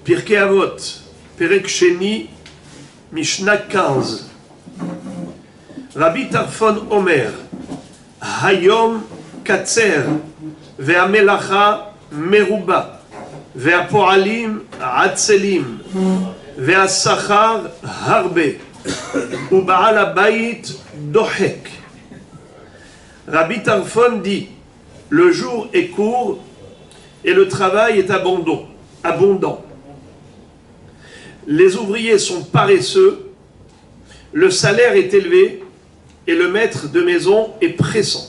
Pirkei Avot, Perek Sheni, Mishnah 15. Rabbi Tarfon Omer, Hayom Katser, Ve'amelacha Meruba, Ve'apoalim Atzelim, Ve'asachar Harbe, U'Baal Habayit Dohek. Rabbi Tarfon dit, le jour est court et le travail est abondant. Les ouvriers sont paresseux, le salaire est élevé et le maître de maison est pressant.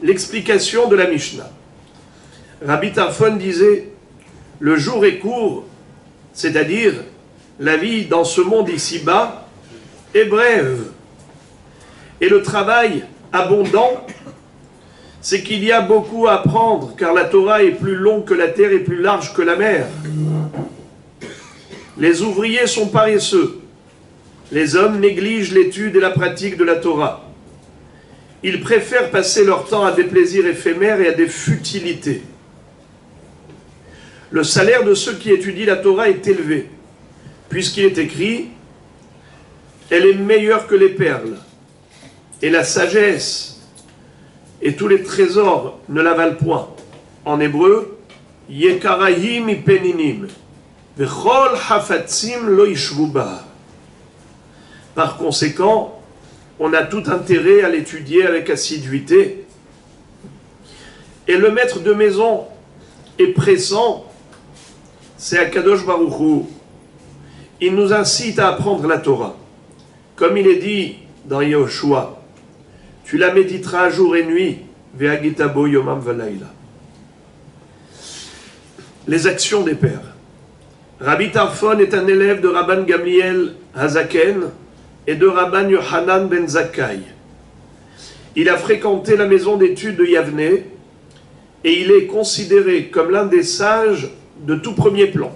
L'explication de la Mishnah. Rabbi Tarfon disait, le jour est court, c'est-à-dire la vie dans ce monde ici-bas est brève. Et le travail abondant, c'est qu'il y a beaucoup à apprendre, car la Torah est plus longue que la terre et plus large que la mer. Les ouvriers sont paresseux. Les hommes négligent l'étude et la pratique de la Torah. Ils préfèrent passer leur temps à des plaisirs éphémères et à des futilités. Le salaire de ceux qui étudient la Torah est élevé, puisqu'il est écrit « Elle est meilleure que les perles, et la sagesse et tous les trésors ne la valent point. » En hébreu, « Yekarahim ipeninim, vechol hafatzim lo yishvu ba » Par conséquent, on a tout intérêt à l'étudier avec assiduité. Et le maître de maison est pressant, c'est Akadosh Baruch Hu. Il nous incite à apprendre la Torah. Comme il est dit dans Yehoshua, tu la méditeras jour et nuit, ve'agitabo yomam v'layla. Les actions des pères. Rabbi Tarfon est un élève de Rabban Gamliel Hazaken et de Rabban Yohanan ben Zakkai. Il a fréquenté la maison d'études de Yavne et il est considéré comme l'un des sages de tout premier plan.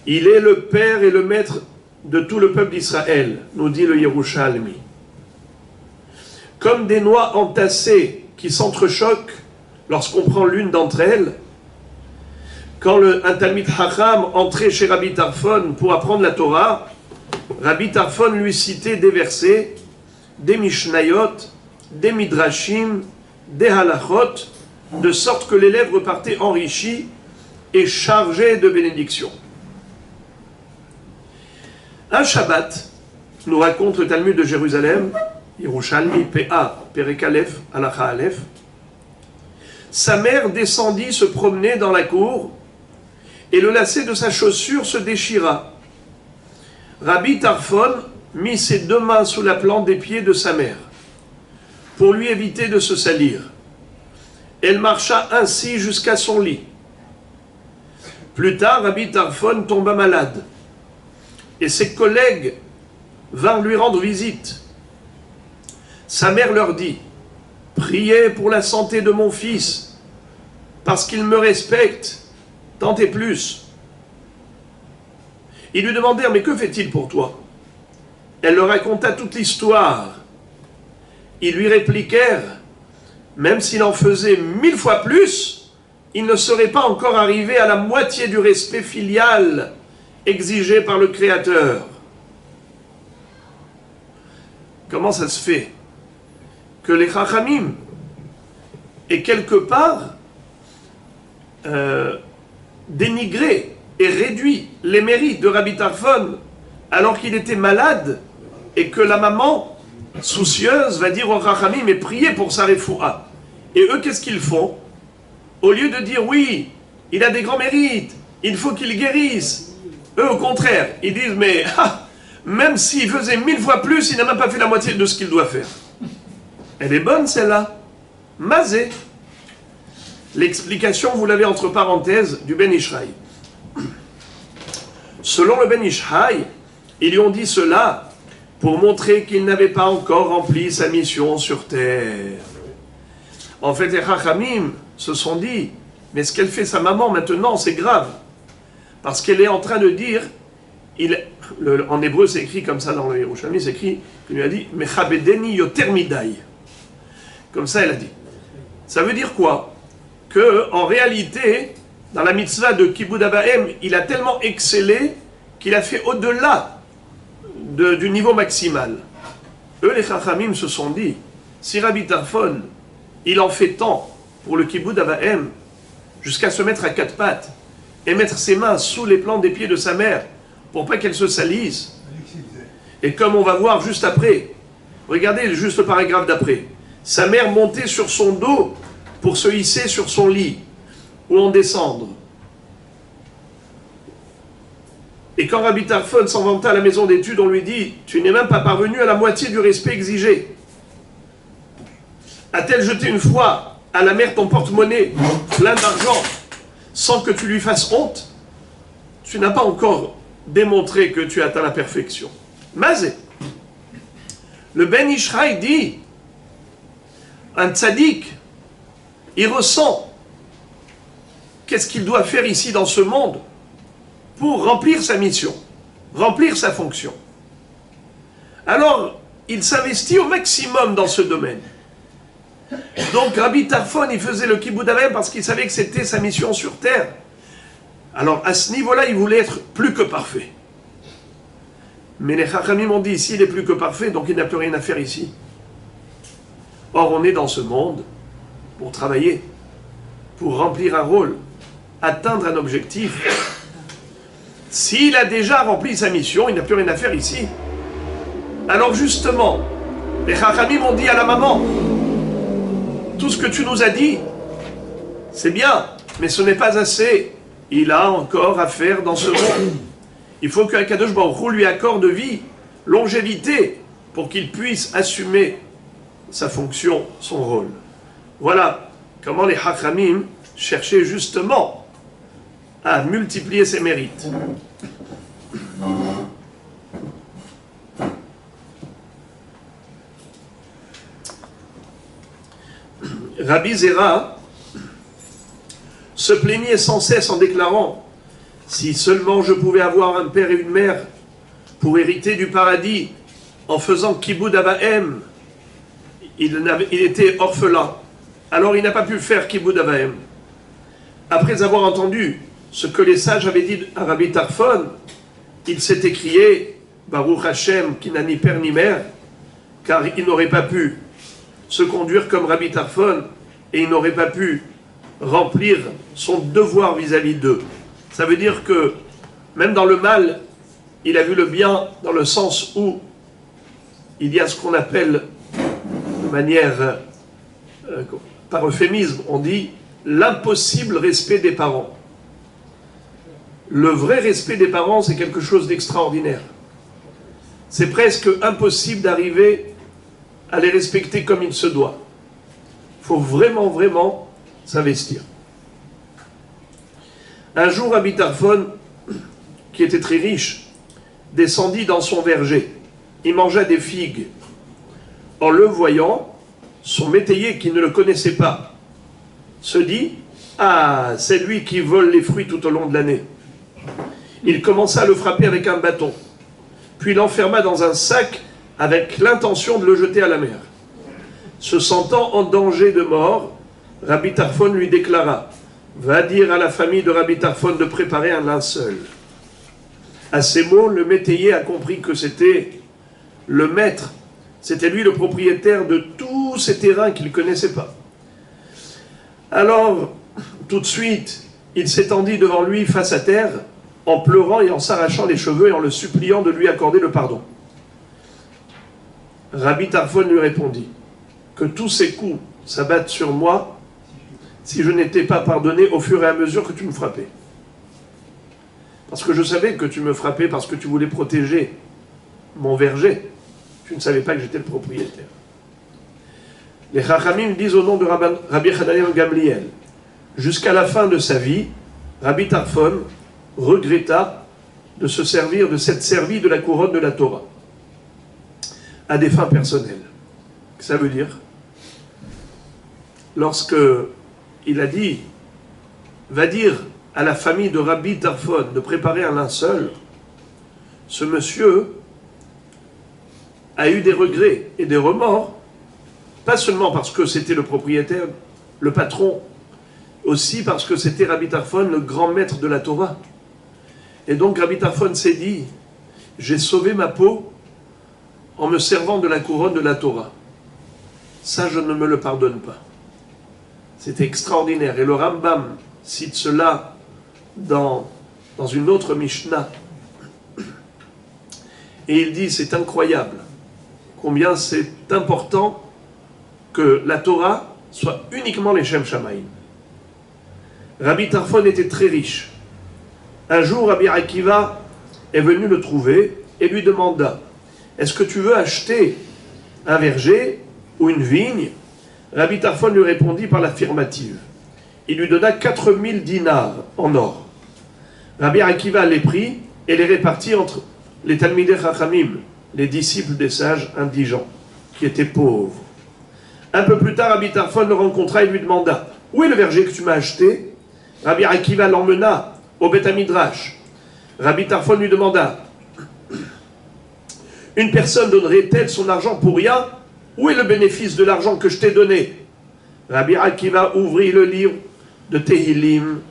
Il est le père et le maître de tout le peuple d'Israël, nous dit le Yerushalmi. Comme des noix entassées qui s'entrechoquent lorsqu'on prend l'une d'entre elles, quand un Talmid Chacham entrait chez Rabbi Tarfon pour apprendre la Torah, Rabbi Tarfon lui citait des versets, des Mishnayot, des Midrashim, des Halachot, de sorte que l'élève repartait enrichi et chargé de bénédictions. Un Shabbat, nous raconte le Talmud de Jérusalem, Yerushalmi P.A. Perek Aleph, Halacha Aleph, sa mère descendit se promener dans la cour et le lacet de sa chaussure se déchira. Rabbi Tarfon mit ses deux mains sous la plante des pieds de sa mère pour lui éviter de se salir. Elle marcha ainsi jusqu'à son lit. Plus tard, Rabbi Tarfon tomba malade et ses collègues vinrent lui rendre visite. Sa mère leur dit, « Priez pour la santé de mon fils, parce qu'il me respecte, tant et plus. » Ils lui demandèrent, « Mais que fait-il pour toi ?» Elle leur raconta toute l'histoire. Ils lui répliquèrent, « Même s'il en faisait 1000 fois plus, il ne serait pas encore arrivé à la moitié du respect filial exigé par le Créateur. » Comment ça se fait que les Chachamim aient quelque part dénigré et réduit les mérites de Rabbi Tarfon alors qu'il était malade et que la maman, soucieuse, va dire aux Chachamim, mais priez pour sa refoua. Et eux, qu'est-ce qu'ils font? Au lieu de dire, oui, il a des grands mérites, il faut qu'il guérisse, eux, au contraire, ils disent, mais même s'il faisait 1000 fois plus, il n'a même pas fait la moitié de ce qu'il doit faire. Elle est bonne, celle-là. Mazé. L'explication, vous l'avez entre parenthèses, du Ben Ishraï. Selon le Ben Ishraï, ils lui ont dit cela pour montrer qu'il n'avait pas encore rempli sa mission sur terre. En fait, les Chachamim se sont dit, mais ce qu'elle fait sa maman maintenant, c'est grave. Parce qu'elle est en train de dire, en hébreu c'est écrit comme ça dans le Yerushalmi, c'est écrit, il lui a dit, Mechabedeni yoter midai. Comme ça elle a dit. Ça veut dire quoi? Que en réalité, dans la mitzvah de Kibboud Avahem, il a tellement excellé qu'il a fait au-delà du niveau maximal. Eux, les Chachamim, se sont dit, si Rabbi Tarfon, il en fait tant pour le Kibboud Avahem, jusqu'à se mettre à quatre pattes et mettre ses mains sous les plantes des pieds de sa mère pour pas qu'elle se salisse. Et comme on va voir juste après, regardez juste le paragraphe d'après, sa mère montait sur son dos pour se hisser sur son lit ou en descendre. Et quand Rabbi Tarfon s'en vantait à la maison d'études, on lui dit « Tu n'es même pas parvenu à la moitié du respect exigé. A-t-elle jeté une fois à la mer ton porte-monnaie plein d'argent sans que tu lui fasses honte? Tu n'as pas encore démontré que tu as atteint la perfection. » Mazé. Le Ben Ishraï dit un tzaddik, il ressent qu'est-ce qu'il doit faire ici dans ce monde pour remplir sa mission, remplir sa fonction. Alors, il s'investit au maximum dans ce domaine. Donc, Rabbi Tarfon, il faisait le Kibboud Avahem parce qu'il savait que c'était sa mission sur terre. Alors, à ce niveau-là, il voulait être plus que parfait. Mais les Chachamim m'ont dit, ici, il est plus que parfait, donc il n'a plus rien à faire ici. Or, on est dans ce monde pour travailler, pour remplir un rôle, atteindre un objectif. S'il a déjà rempli sa mission, il n'a plus rien à faire ici. Alors justement, les Chachamim ont dit à la maman, tout ce que tu nous as dit, c'est bien, mais ce n'est pas assez. Il a encore à faire dans ce monde. Il faut qu'Akadosh Baruch Hu lui accorde vie, longévité, pour qu'il puisse assumer sa fonction, son rôle. Voilà comment les Chachamim cherchaient justement à multiplier ses mérites. Rabbi Zera se plaignait sans cesse en déclarant « Si seulement je pouvais avoir un père et une mère pour hériter du paradis en faisant Kibboud Avahem, il était orphelin. Alors il n'a pas pu faire Kibboud Avahem. Après avoir entendu ce que les sages avaient dit à Rabbi Tarfon, il s'est écrié « Baruch Hashem qui n'a ni père ni mère » car il n'aurait pas pu se conduire comme Rabbi Tarfon et il n'aurait pas pu remplir son devoir vis-à-vis d'eux. Ça veut dire que même dans le mal, il a vu le bien dans le sens où il y a ce qu'on appelle de manière, par euphémisme, on dit l'impossible respect des parents. Le vrai respect des parents, c'est quelque chose d'extraordinaire. C'est presque impossible d'arriver à les respecter comme il se doit. Il faut vraiment, vraiment s'investir. Un jour, Rabbi Tarfon, qui était très riche, descendit dans son verger. Il mangea des figues. En le voyant, son métayer, qui ne le connaissait pas, se dit « Ah, c'est lui qui vole les fruits tout au long de l'année. » Il commença à le frapper avec un bâton, puis l'enferma dans un sac avec l'intention de le jeter à la mer. Se sentant en danger de mort, Rabbi Tarfon lui déclara « Va dire à la famille de Rabbi Tarfon de préparer un linceul. » À ces mots, le métayer a compris que c'était le maître, c'était lui le propriétaire de tous ces terrains qu'il ne connaissait pas. Alors, tout de suite, il s'étendit devant lui face à terre, en pleurant et en s'arrachant les cheveux et en le suppliant de lui accorder le pardon. Rabbi Tarfon lui répondit que tous ces coups s'abattent sur moi si je n'étais pas pardonné au fur et à mesure que tu me frappais. Parce que je savais que tu me frappais parce que tu voulais protéger mon verger. Tu ne savais pas que j'étais le propriétaire. Les Chachamim disent au nom de Rabbi Hanania ben Gamliel, jusqu'à la fin de sa vie, Rabbi Tarfon regretta de se servir de cette servie de la couronne de la Torah à des fins personnelles. Ça veut dire, lorsque il a dit, va dire à la famille de Rabbi Tarfon de préparer un linceul, ce monsieur a eu des regrets et des remords, pas seulement parce que c'était le propriétaire, le patron, aussi parce que c'était Rabbi Tarfon, le grand maître de la Torah. Et donc Rabbi Tarfon s'est dit, j'ai sauvé ma peau en me servant de la couronne de la Torah. Ça, je ne me le pardonne pas. C'était extraordinaire. Et le Rambam cite cela dans une autre Mishnah. Et il dit, c'est incroyable, combien c'est important que la Torah soit uniquement les Shem Shamaïm. Rabbi Tarfon était très riche. Un jour, Rabbi Akiva est venu le trouver et lui demanda, est-ce que tu veux acheter un verger ou une vigne? Rabbi Tarfon lui répondit par l'affirmative. Il lui donna 4000 dinars en or. Rabbi Akiva les prit et les répartit entre les Talmidei Chachamim, les disciples des sages indigents, qui étaient pauvres. Un peu plus tard, Rabbi Tarfon le rencontra et lui demanda, où est le verger que tu m'as acheté? Rabbi Akiva l'emmena au Beth Midrash. Rabbi Tarfon lui demanda, une personne donnerait-elle son argent pour rien? Où est le bénéfice de l'argent que je t'ai donné? Rabbi Akiva ouvrit le livre de Tehillim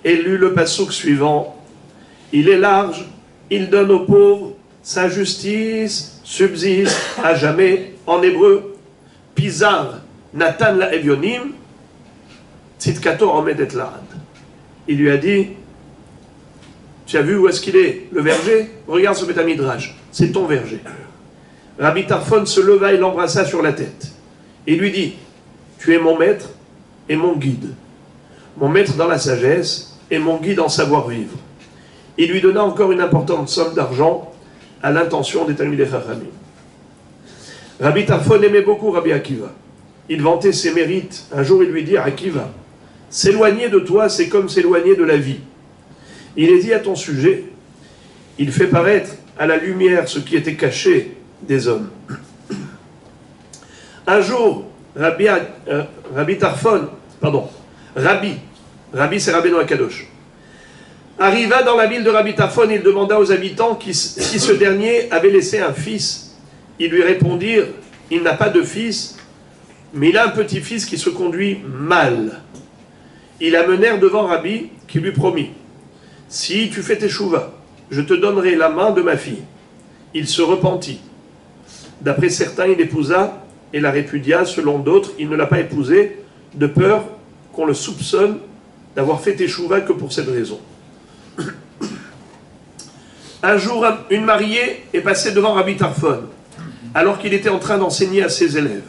et lut le passouk suivant. Il est large, il donne aux pauvres, sa justice subsiste à jamais. En hébreu, Pizar Natan la Evionim, Tzidkato Omedet Lahad. Il lui a dit, tu as vu où est-ce qu'il est, le verger? Regarde ce Beth Midrash, c'est ton verger. Rabbi Tarfon se leva et l'embrassa sur la tête. Il lui dit, tu es mon maître et mon guide. Mon maître dans la sagesse et mon guide en savoir-vivre. Il lui donna encore une importante somme d'argent à l'intention des Talmidei Chachamim. Rabbi Tarfon aimait beaucoup Rabbi Akiva. Il vantait ses mérites. Un jour, il lui dit, Akiva, s'éloigner de toi, c'est comme s'éloigner de la vie. Il est dit à ton sujet, il fait paraître à la lumière ce qui était caché des hommes. Un jour, Rabbi c'est Rabbeinu Akadosh, arriva dans la ville de Rabbi Tarfon et il demanda aux habitants si ce dernier avait laissé un fils. Ils lui répondirent, il n'a pas de fils, mais il a un petit-fils qui se conduit mal. Ils l'amenèrent devant Rabbi qui lui promit, si tu fais tes chouvas, je te donnerai la main de ma fille. Il se repentit. D'après certains, il épousa et la répudia. Selon d'autres, il ne l'a pas épousée, de peur qu'on le soupçonne d'avoir fait teshuva que pour cette raison. Un jour, une mariée est passée devant Rabbi Tarfon, alors qu'il était en train d'enseigner à ses élèves.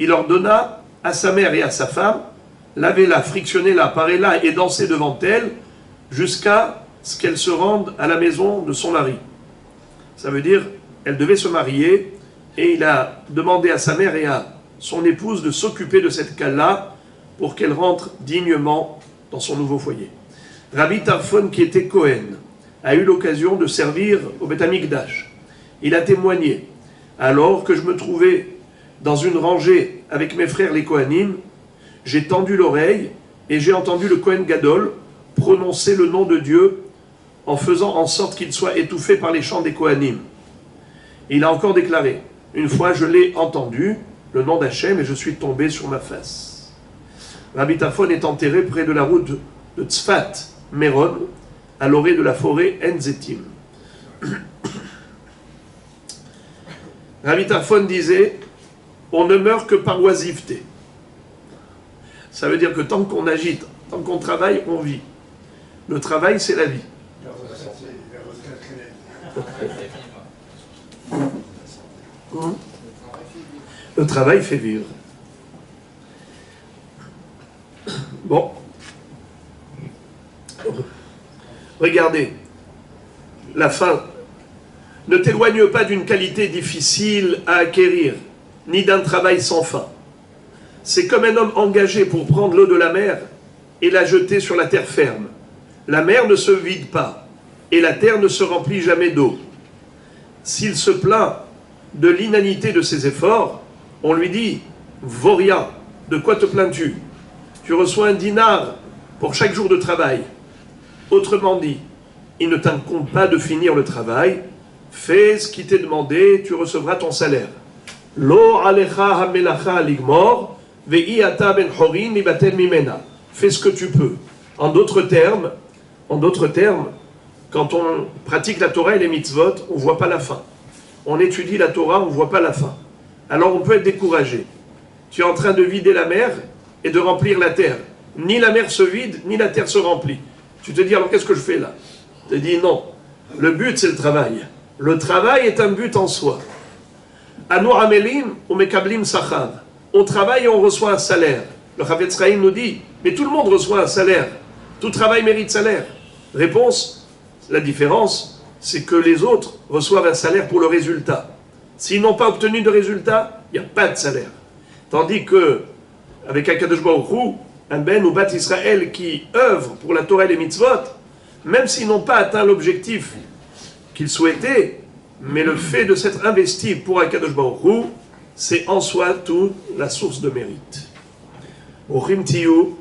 Il ordonna à sa mère et à sa femme, lavez-la, frictionnez-la, parez-la et dansez devant elle, jusqu'à ce qu'elle se rende à la maison de son mari. Ça veut dire, elle devait se marier, et il a demandé à sa mère et à son épouse de s'occuper de cette cale-là, pour qu'elle rentre dignement dans son nouveau foyer. Rabbi Tarfon, qui était Kohen, a eu l'occasion de servir au Beth Amikdash. Il a témoigné, alors que je me trouvais dans une rangée avec mes frères les Kohanim, j'ai tendu l'oreille et j'ai entendu le Kohen Gadol prononcer le nom de Dieu en faisant en sorte qu'il soit étouffé par les chants des Kohanim. Il a encore déclaré, une fois je l'ai entendu, le nom d'Hachem, et je suis tombé sur ma face. Rabbi Tarfon est enterré près de la route de Tzfat, Méron, à l'orée de la forêt Enzetim. Rabbi Tarfon disait, on ne meurt que par oisiveté. Ça veut dire que tant qu'on agite, tant qu'on travaille, on vit. Le travail, c'est la vie. Le travail fait vivre. Bon. Regardez. La fin. Ne t'éloigne pas d'une qualité difficile à acquérir, ni d'un travail sans fin. C'est comme un homme engagé pour prendre l'eau de la mer et la jeter sur la terre ferme. La mer ne se vide pas, et la terre ne se remplit jamais d'eau. S'il se plaint de l'inanité de ses efforts, on lui dit « Voria, de quoi te plains-tu? Tu reçois un dinar pour chaque jour de travail. » Autrement dit, il ne t'incombe pas de finir le travail. Fais ce qui t'est demandé, tu recevras ton salaire. Lo alecha hamelacha ligmor, ve'i ata ben chorin mibatel mimena. fais ce que tu peux. En d'autres termes, quand on pratique la Torah et les mitzvot, on ne voit pas la fin. On étudie la Torah, on ne voit pas la fin. Alors on peut être découragé. Tu es en train de vider la mer et de remplir la terre. Ni la mer se vide, ni la terre se remplit. Tu te dis, alors qu'est-ce que je fais là? Tu te dis, non. Le but, c'est le travail. Le travail est un but en soi. Anu amelim ou mekablim sachav. On travaille et on reçoit un salaire. Le Chavetz Chaim nous dit, mais tout le monde reçoit un salaire. Tout travail mérite salaire. Réponse, la différence, c'est que les autres reçoivent un salaire pour le résultat. S'ils n'ont pas obtenu de résultat, il n'y a pas de salaire. Tandis que, avec Akadosh Baruch Hu, un Ben ou Bat Israël qui œuvre pour la Torah et les mitzvot, même s'ils n'ont pas atteint l'objectif qu'ils souhaitaient, mais le fait de s'être investi pour Akadosh Baruch Hu, c'est en soi toute la source de mérite. Ochim tiyu